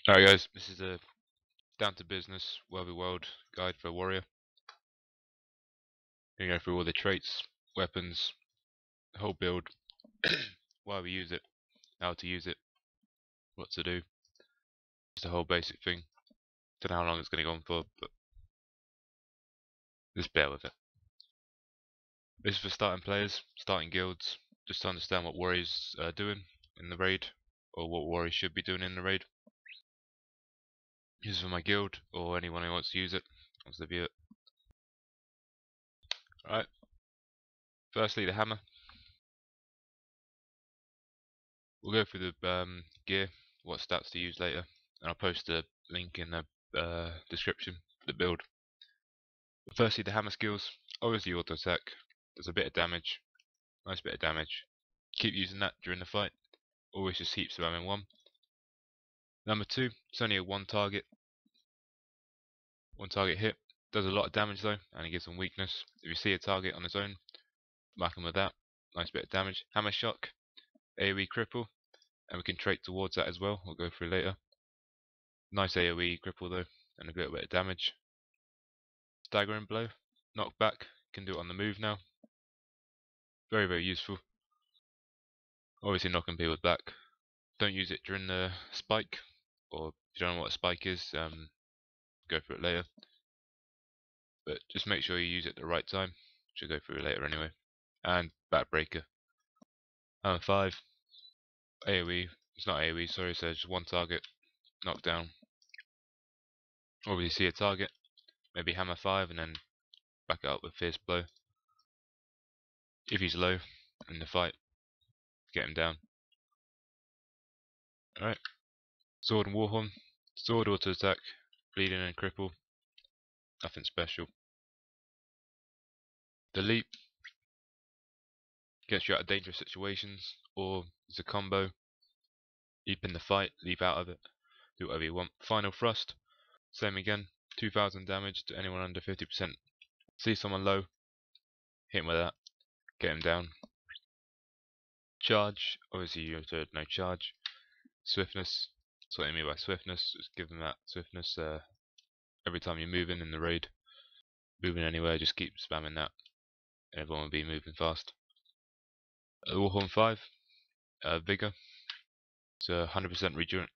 Alright guys, this is a down to business WvW guide for a warrior. Gonna go through all the traits, weapons, the whole build, why we use it, how to use it, what to do. Just a whole basic thing. Don't know how long it's gonna go on for, but just bear with it. This is for starting players, starting guilds, just to understand what warriors are doing in the raid, or what warriors should be doing in the raid. This is for my guild, or anyone who wants to use it, wants to view it. Alright, firstly the hammer. We'll go through the gear, what stats to use later, and I'll post a link in the description for the build. But firstly, the hammer skills. Obviously, auto attack does a bit of damage, nice bit of damage. Keep using that during the fight. Always just keep spamming one. Number two, it's only a one target hit. Does a lot of damage though, and it gives them weakness. If you see a target on its own, mark them with that. Nice bit of damage. Hammer shock, AoE cripple, and we can trait towards that as well. We'll go through later. Nice AoE cripple though, and a little bit of damage. Staggering blow, knock back, can do it on the move now. Very, very useful. Obviously knocking people back. Don't use it during the spike, or if you don't know what a spike is, go through it later. But just make sure you use it at the right time, which I'll go through it later anyway. And backbreaker. 5, AoE, it's not AoE, sorry, so just one target, knockdown. Obviously see a target, maybe hammer 5 and then back it up with fierce blow. If he's low in the fight, get him down. Alright. Sword and Warhorn. Sword auto attack, bleeding and cripple. Nothing special. The leap gets you out of dangerous situations, or it's a combo. Leap in the fight, leap out of it, do whatever you want. Final thrust, same again, 2000 damage to anyone under 50%. See someone low, hit him with that, get him down. Charge, obviously you have to know charge. Swiftness, that's what I mean by swiftness, just give them that swiftness every time you're moving in the raid. Moving anywhere, just keep spamming that, and everyone will be moving fast. Warhorn 5, Vigor, it's 100%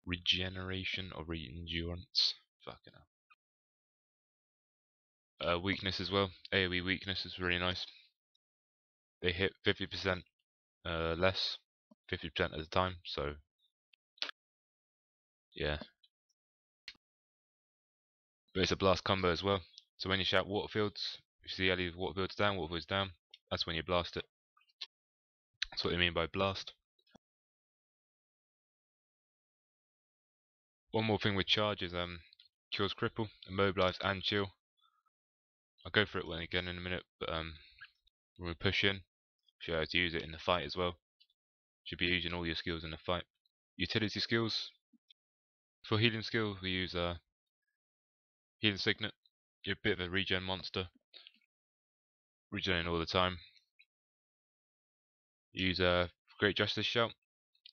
regeneration or endurance. Fucking hell. Weakness as well. AoE weakness is really nice. They hit 50% less, 50% at the time, so yeah. But it's a blast combo as well. So when you shout Waterfields, if you see any Waterfields down, that's when you blast it. That's what they mean by blast. One more thing with charge is kills cripple, immobilize and chill. I'll go through it again in a minute, but when we push in, show you how to use it in the fight as well. Should be using all your skills in the fight. Utility skills. For healing skills, we use healing signet. You're a bit of a regen monster, regenerating all the time. Use a Great Justice Shout,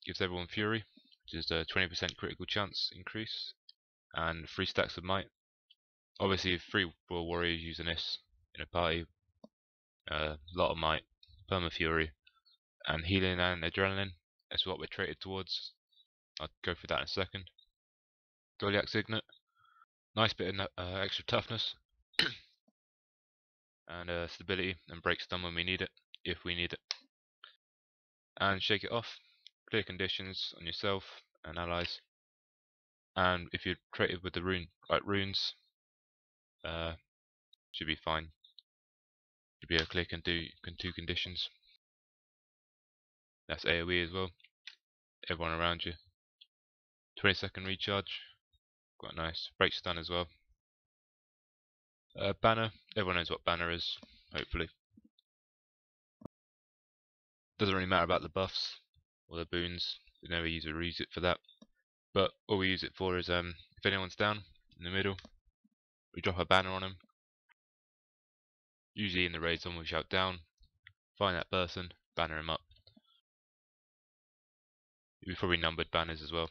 gives everyone Fury, which is a 20% critical chance increase, and 3 stacks of might. Obviously, if 3 Royal Warriors using this in a party, a lot of might, perma Fury, and healing and adrenaline. That's what we're traded towards. I'll go through that in a second. Goliath Signet, nice bit of extra toughness and stability, and break stun when we need it, if we need it. And shake it off. Clear conditions on yourself and allies. And if you're traded with the right runes, should be fine. Should be able to click and do two conditions. That's AoE as well. Everyone around you. 20-second recharge. Quite nice. Break stun as well. Banner. Everyone knows what banner is, hopefully. Doesn't really matter about the buffs or the boons. We never use it for that. But all we use it for is if anyone's down in the middle, we drop a banner on them. Usually in the raid, someone will shout down, find that person, banner him up. We've probably numbered banners as well.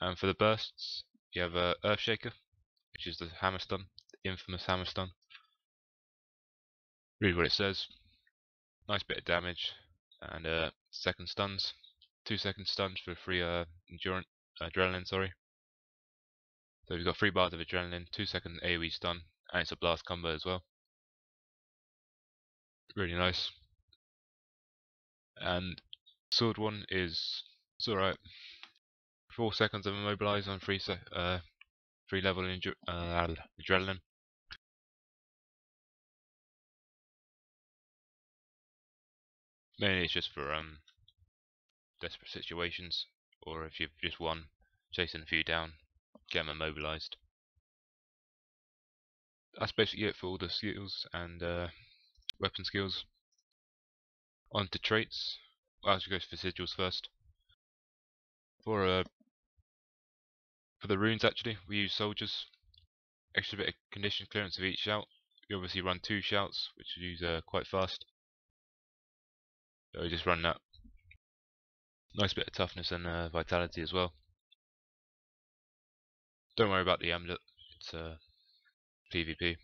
And for the bursts, you have Earthshaker, which is the hammer stun, the infamous hammer stun. Read what it says. Nice bit of damage, and second stuns, 2-second stuns for free adrenaline. Sorry. So we've got 3 bars of adrenaline, 2-second AoE stun, and it's a blast combo as well. Really nice. And sword one is it's alright. 4 seconds of immobilize on 3 level adrenaline. Mainly it's just for desperate situations, or if you've just won, chasing a few down, get them immobilized. That's basically it for all the skills and weapon skills. On to traits. Well, I should go for sigils first. For the runes, actually, we use soldiers. Extra bit of condition clearance of each shout. We obviously run 2 shouts, which we use quite fast. So we just run that. Nice bit of toughness and vitality as well. Don't worry about the amulet, it's PvP.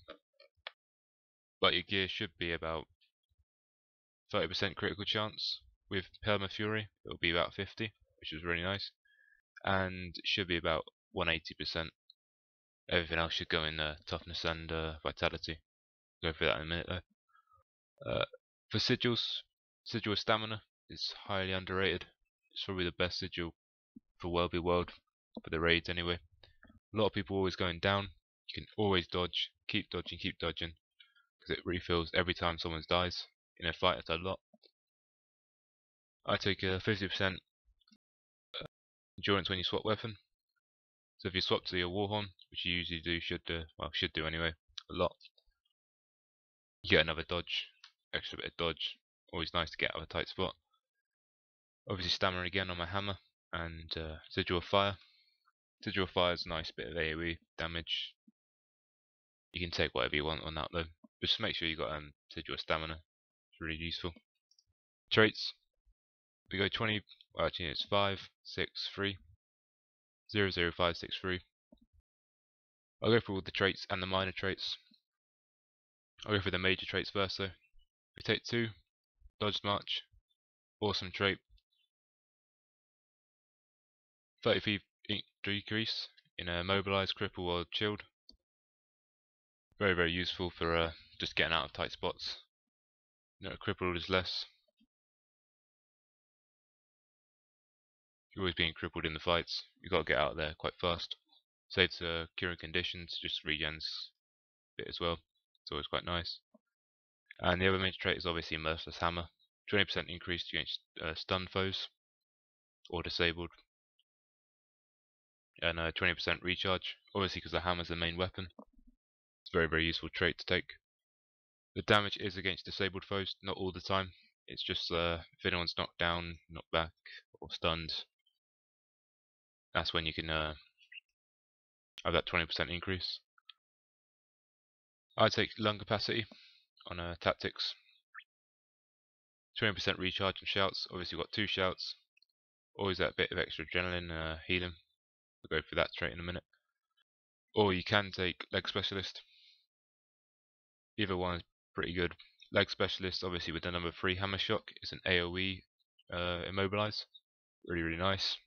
But your gear should be about 30% critical chance. With Perma Fury, it'll be about 50, which is really nice. And it should be about 180%. Everything else should go in toughness and vitality. Go through that in a minute though. For sigils, sigil stamina is highly underrated. It's probably the best sigil for WvW, for the raids anyway. A lot of people always going down. You can always dodge, keep dodging, because it refills every time someone dies in a fight. It's a lot. I take a 50% endurance when you swap weapon. So if you swap to your Warhorn, which you usually do, should do anyway, a lot, you get another dodge, extra bit of dodge. Always nice to get out of a tight spot. Obviously stamina again on my hammer, and Sigil of Fire. Sigil of Fire is a nice bit of AoE damage. You can take whatever you want on that though. Just make sure you got Sigil of Stamina. It's really useful. Traits. We go 20. Well, actually, it's 5, 6, 3. 0, 0, 5, 6, 3. I'll go through all the traits and the minor traits. I'll go through the major traits first though. We take 2. Dodge March. Awesome trait. 33 decrease in a mobilized, cripple, or chilled. Very, very useful for just getting out of tight spots. Crippled is less. You're always being crippled in the fights. You've got to get out there quite fast. Saves curing conditions, just regens a bit as well. It's always quite nice. And the other major trait is obviously Merciless Hammer. 20% increase against stun foes or disabled. And 20% recharge. Obviously because the hammer's the main weapon. It's a very, very useful trait to take. The damage is against disabled foes, not all the time. It's just if anyone's knocked down, knocked back, or stunned, that's when you can have that 20% increase. I take lung capacity on tactics. 20% recharge and shouts. Obviously, we've got 2 shouts. Always that bit of extra adrenaline healing. We'll go for that trait in a minute. Or you can take leg specialist. Either one is pretty good. Leg specialist, obviously, with the number 3 hammer shock, is an AoE immobilize. Really, really nice.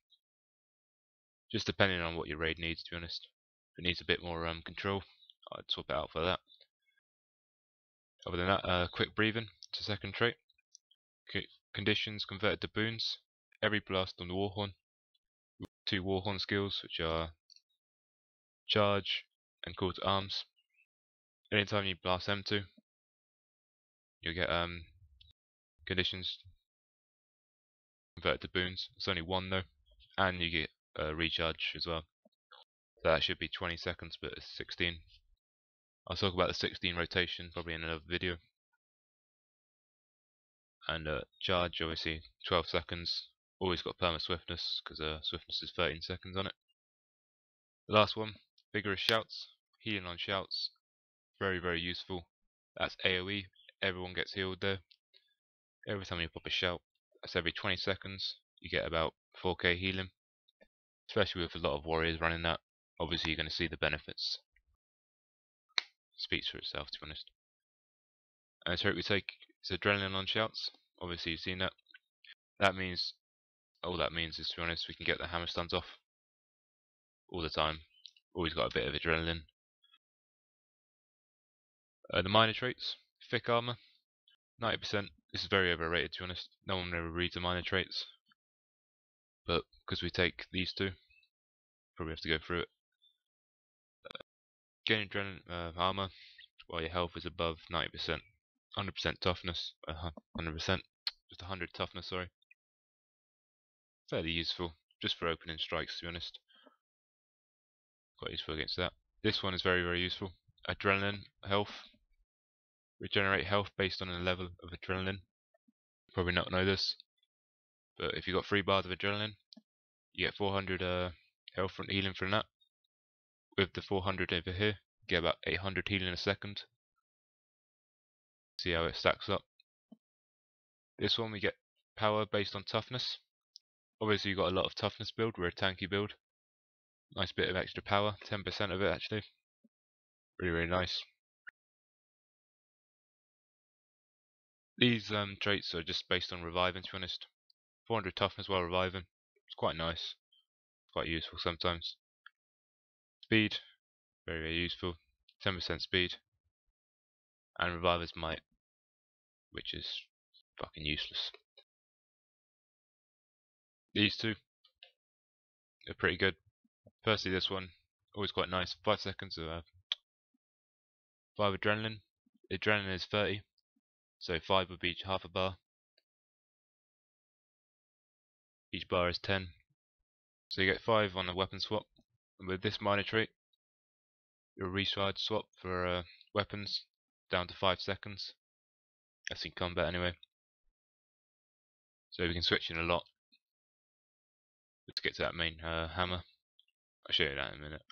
Just depending on what your raid needs, to be honest. If it needs a bit more control, I'd swap it out for that. Other than that, quick breathing. It's a second trait. Conditions converted to boons. Every blast on the Warhorn. 2 Warhorn skills, which are charge and call to arms. Anytime you blast M2, you'll get conditions converted to boons. It's only 1 though, and you get recharge as well. So that should be 20 seconds, but it's 16. I'll talk about the 16 rotation probably in another video. And charge, obviously 12 seconds. Always got perma swiftness because swiftness is 13 seconds on it. The last one, vigorous shouts, healing on shouts, very, very useful. That's AoE. Everyone gets healed there. Every time you pop a shout, that's every 20 seconds. You get about 4k healing. especially with a lot of warriors running that. Obviously, you're going to see the benefits. Speaks for itself, to be honest. And so we take is adrenaline on shouts. Obviously, you've seen that. That means all that means is, to be honest, we can get the hammer stuns off all the time. Always got a bit of adrenaline. The minor traits, thick armor, 90%. This is very overrated, to be honest. No one ever reads the minor traits, but because we take these two, probably have to go through it. Gain adrenaline armor while your health is above 90%. 100% toughness, 100%, just 100 toughness, sorry. Fairly useful, just for opening strikes, to be honest. Quite useful against that. This one is very, very useful. Adrenaline health. Regenerate health based on a level of adrenaline. Probably not know this, but if you've got 3 bars of adrenaline, you get 400 health from healing from that. With the 400 over here, you get about 800 healing a second. See how it stacks up. This one we get power based on toughness. Obviously you've got a lot of toughness build, we're a tanky build. Nice bit of extra power, 10% of it actually. Really, really nice. These traits are just based on reviving, to be honest. 400 toughness while reviving. It's quite nice. Quite useful sometimes. Speed, very, very useful. 10% speed. And reviver's might, which is fucking useless. These two are pretty good. Firstly, this one, always quite nice. 5 seconds of 5 adrenaline. Adrenaline is 30, so 5 would be half a bar. Each bar is 10. So you get 5 on a weapon swap. And with this minor trait, your recharge swap for weapons down to 5 seconds. That's in combat anyway. So we can switch in a lot. Let's get to that main hammer. I'll show you that in a minute.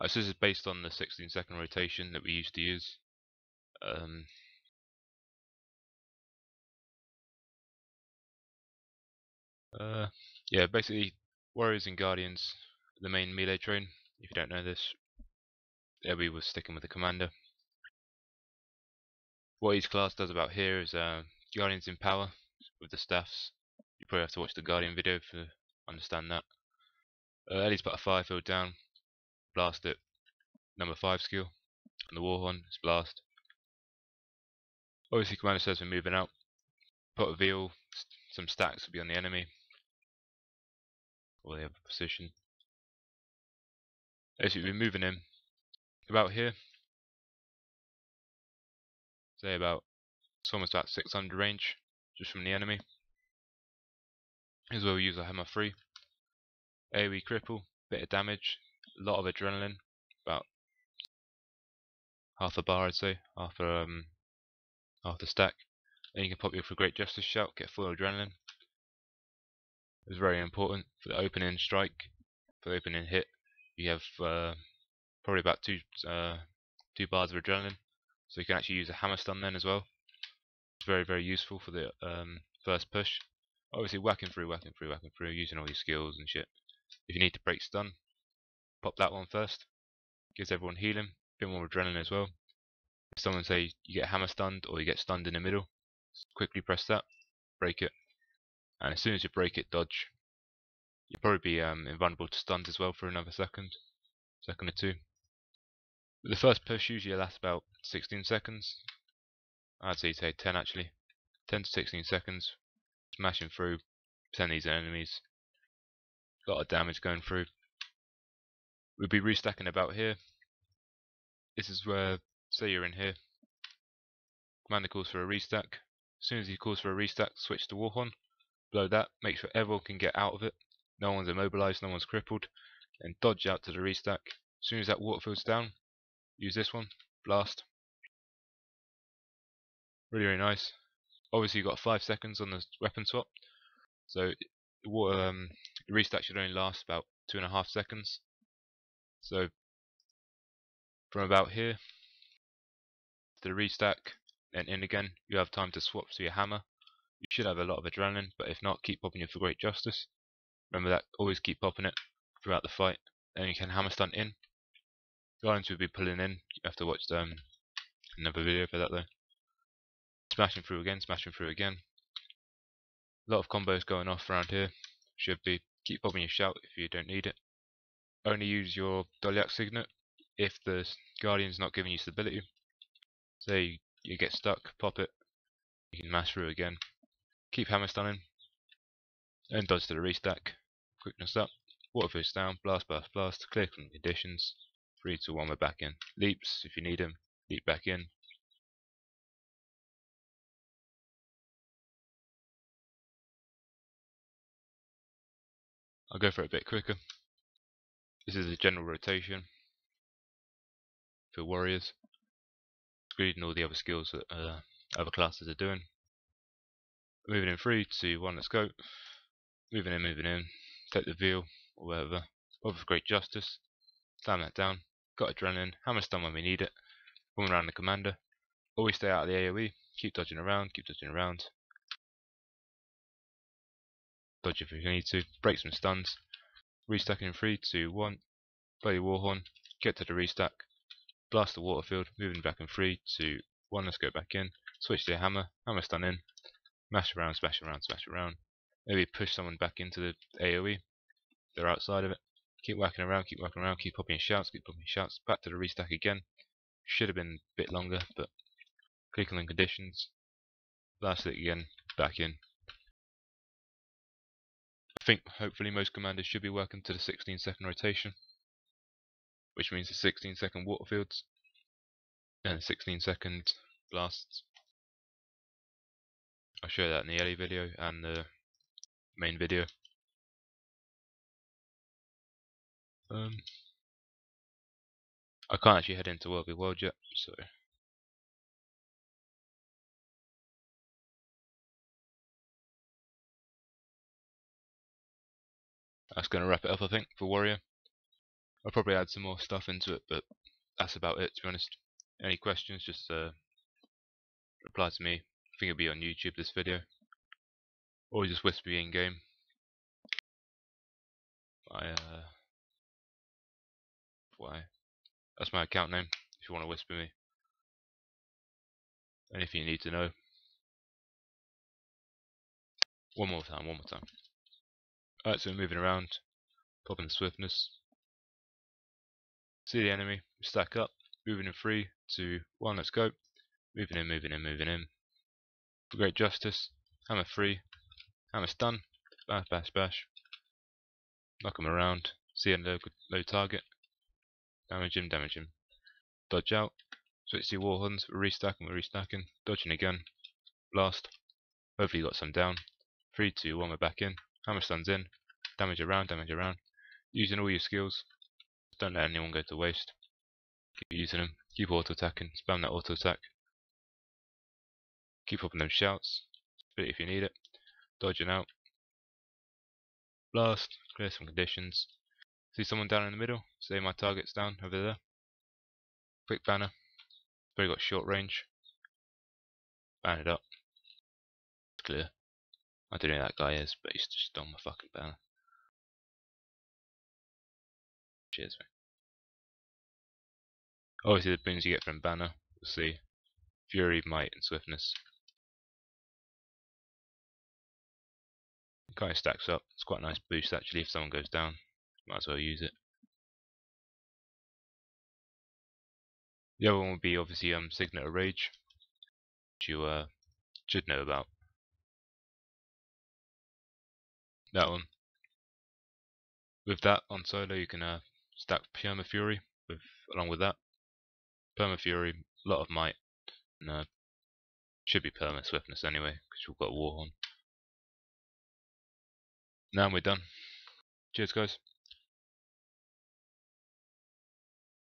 So this is based on the 16-second rotation that we used to use. Yeah, basically warriors and guardians, the main melee train. If you don't know this, yeah, we were sticking with the commander. What each class does about here is guardians in power with the staffs. You probably have to watch the guardian video to understand that. Ellie's put a fire field down, blast it. Number 5 skill. And the warhorn is blast. Obviously commander says we're moving out. Put a veal, some stacks will be on the enemy. Or the other position. Basically we're moving in. About here. Say about, it's almost about 600 range. Just from the enemy. Here's where we use our hammer 3. AoE cripple, bit of damage, a lot of adrenaline, about half a bar I'd say, half the stack. Then you can pop your for great justice shout, get full adrenaline. It's very important for the opening strike, for the opening hit. You have probably about two bars of adrenaline, so you can actually use a hammer stun then as well. It's very, very useful for the first push. Obviously whacking through, using all your skills and shit. If you need to break stun, pop that one first. Gives everyone healing, a bit more adrenaline as well. If someone say you get hammer stunned or you get stunned in the middle, quickly press that, break it, and as soon as you break it, dodge. You'll probably be invulnerable to stuns as well for another second or two. But the first push usually lasts about 16 seconds. I'd say 10 actually. 10 to 16 seconds. Smashing through, send these enemies. A lot of damage going through. We'll be restacking about here. This is where, say you're in here. Commander calls for a restack. As soon as he calls for a restack, switch to Warhorn. Blow that, make sure everyone can get out of it. No one's immobilized, no one's crippled. And dodge out to the restack. As soon as that water field's down, use this one, blast. Really, really nice. Obviously you've got 5 seconds on the weapon swap. So the water, the restack should only last about 2.5 seconds. So from about here to the restack, then in again. You have time to swap to your hammer. You should have a lot of adrenaline, but if not, keep popping it for great justice. Remember that, always keep popping it throughout the fight. Then you can hammer stun in. Guardians will be pulling in. You have to watch another video for that though. Smashing through again, smashing through again. A lot of combos going off around here. Should be keep popping your shout if you don't need it. Only use your Doliac Signet if the Guardian's not giving you stability. Say you get stuck, pop it. You can mash through again. Keep hammer stunning. And dodge to the restack. Quickness up. Water fist down. Blast, blast, blast. Clear from conditions. 3, 2, 1, we're back in. Leaps if you need them. Leap back in. I'll go for it a bit quicker. This is a general rotation for warriors, excluding all the other skills that other classes are doing. Moving in 3, 2, 1, let's go. Moving in. Take the veal or whatever. Pop with great justice. Slam that down. Got adrenaline. Hammer stun when we need it. Come around the commander. Always stay out of the AoE. Keep dodging around. Keep dodging around. Dodge if you need to. Break some stuns. Restack in 3, 2, 1. Play your Warhorn. Get to the restack. Blast the water field. Moving back in 3, 2, 1. Let's go back in. Switch to your hammer. Hammer stun in. Mash around, smash around, smash around. Maybe push someone back into the AoE. They're outside of it. Keep whacking around, keep whacking around, keep popping shouts, keep popping shouts. Back to the restack again. Should have been a bit longer, but click on the conditions. Blast it again, back in. I think hopefully most commanders should be working to the 16-second rotation, which means the 16-second water fields and 16-second blasts. I'll show that in the early video and the main video. I can't actually head into WvW yet, so that's going to wrap it up, I think, for Warrior. I'll probably add some more stuff into it, but that's about it, to be honest. Any questions, just reply to me. I think it'll be on YouTube, this video. Or just whisper me in game. That's my account name, if you want to whisper me. Anything you need to know. One more time. Alright, so we're moving around, popping the swiftness. See the enemy, stack up, moving in 3, 2, 1, let's go. Moving in. For great justice, hammer 3, hammer stun, bash, bash, bash. Knock him around, see a low target, damage him. Dodge out, switch to your Warhorns, we're restacking, dodging again, blast. Hopefully you got some down. 3, 2, 1, we're back in, hammer stuns in, damage around. Using all your skills, don't let anyone go to waste. Keep using them, keep auto attacking, spam that auto attack. Keep popping them shouts, spit if you need it, dodging out. Blast, clear some conditions. See someone down in the middle? Say my target's down over there. Quick banner. Probably got short range. Ban it up. It's clear. I don't know who that guy is, but he's just on my fucking banner. Cheers, mate. Obviously the boons you get from banner, we'll see. Fury, Might and Swiftness. It kind of stacks up. It's quite a nice boost actually if someone goes down. Might as well use it. The other one would be obviously Signet of Rage, which you should know about. That one. With that on solo you can stack Perma Fury along with that. Perma Fury, a lot of might, and should be Perma Swiftness anyway, because we've got Warhorn. Now we're done. Cheers guys.